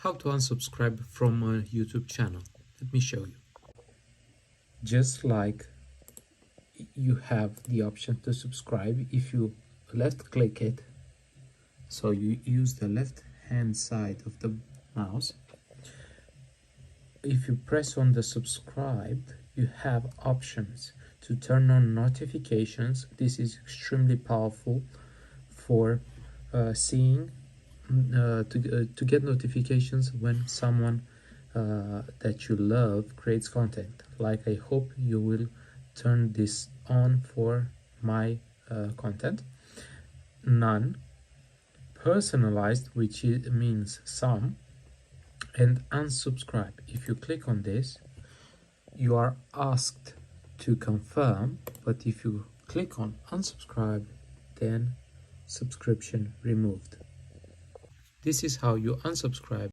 How to unsubscribe from a YouTube channel. Let me show you. Just like you have the option to subscribe, if you left click it, so you use the left hand side of the mouse, if you press on the subscribe, you have options to turn on notifications. This is extremely powerful for seeing to get notifications when someone that you love creates content. Like, I hope you will turn this on for my content. None, personalized, which means some, and unsubscribe. If you click on this, you are asked to confirm, but if you click on unsubscribe, then subscription removed. This is how you unsubscribe